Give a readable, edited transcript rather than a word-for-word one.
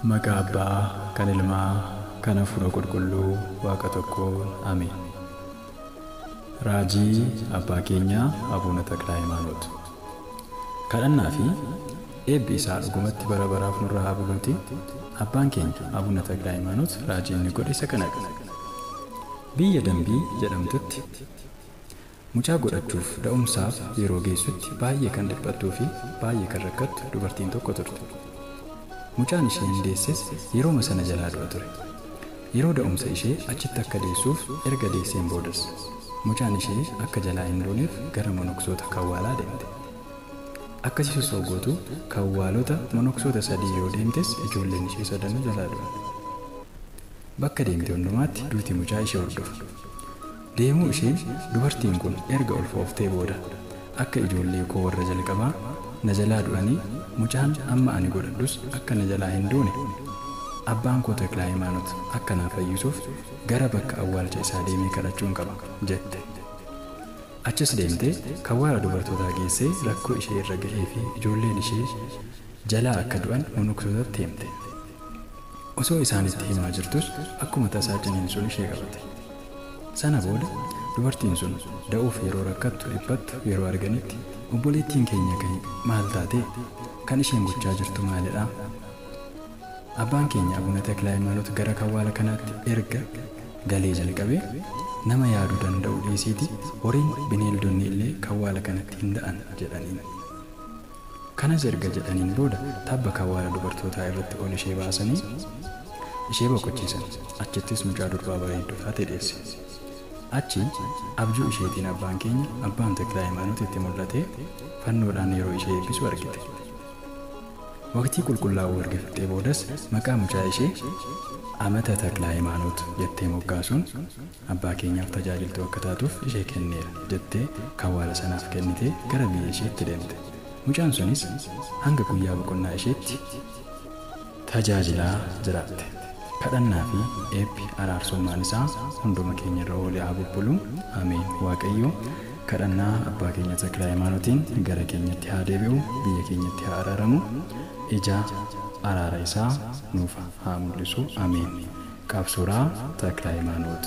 Maqaa Abbaa, kan Ilmaa, kan Hafuura Qulqulluu, Waaqa tokkoon. Ameen. Raajii Abbaa keenya Abuuna Taklaa Hayimaanoot. Kadhannaa fi eebbi isaa dhugumatti bara baraaf nurraa haa buluuti. Abbaan keenya Abuuna Taklaa Hayimaanoot raajii inni godhe isa kana. Biyya Dambii jedhamtutti mucaa godhachuuf da'umsaaf yeroo geessutti baay'ee kan dhiphattuu fi baay'ee kan rakkattu dubartiin tokko turte. Mucaan isheen deesses yeroo sana jalaa du'a ture. Yeroo da'umsa ishee achitti akka deessuuf erga deesseen boodas mucaan ishee akka jalaa hin duuneef gara monoksoota kawwaalaa deemte. Akkasii sossooggootu kawwaalota monoksoota 3 yoo deemtes ijoolleen ishee 3 jalaa du'an. Bakka deemte hundumaatti duuti mucaa ishee hordofa. Deemuu isheen dubartiin kun erga ulfooftee booda akka ijoollee koo warra jalqabaa na jalaa du'anii mucaan amma ani godhadhus akka na jalaa hin duune Abbaan koo Taklaa Hayimaanoot akka na fayyisuuf gara bakka awwaalcha isaa deemee kadhachuun qaba jette. Achis deemtee kawwaala dubartootaa geessee rakkoo ishee irra gahee fi ijoolleen ishee jalaa akka du'an monoksootatti himte. Osoo isaanitti himaa jirtus akkuma tasaa ciniinsuun ishee qabate. Sana booda dubartiin sun da'uuf yeroo rakkattu dhiphattu yeroo arganitti obboleettiin keenya kan maal taate kan isheen gochaa jirtu maalidha? Abbaan keenya Abuuna Taklaa Hayimaanoot gara kawwaala kanaatti erga galee jalqabee nama yaaduu danda'u dhiisiiti horiin bineeldonni illee kawwaala kanatti hin da'an jedhaniin. Kanas erga jedhaniin booda tabba kawwaala dubartootaa irratti ol ishee baasanii ishee boqochiisan. Achittis mucaa durbaa bareedduu taate deesse. Achi abjuu isheetiin abbaan keenya Abbaan Taklaa Hayimaanoot itti mul'atee fannoodhaan yeroo ishee eebbisu argite. Waqtii qulqullaa'uu erga fixxee boodas maqaa mucaa ishee Amata Taklaa Hayimaanoot jettee moggaasuun abbaa keenyaaf tajaajiltuu akka taatuuf ishee kenneera jettee kawwaala sanaaf kennitee gara biyya isheetti deemte. Mucaan sunis hanga guyyaa boqonnaa isheetti tajaajilaa jiraatte. Kadhannaa fi eebbi araarsummaan isaa hunduma keenya irra oolee haa bubbulu. Ameen. Waaqayyo kadhannaa abbaa keenya Taklaa Hayimaanootiin gara keenyatti haa deebi'u, biyya keenyatti haa araaramu, ija araara isaa nuuf haa mul'isu. Ameen. Qaabsuuraa Taklaa Hayimaanoot.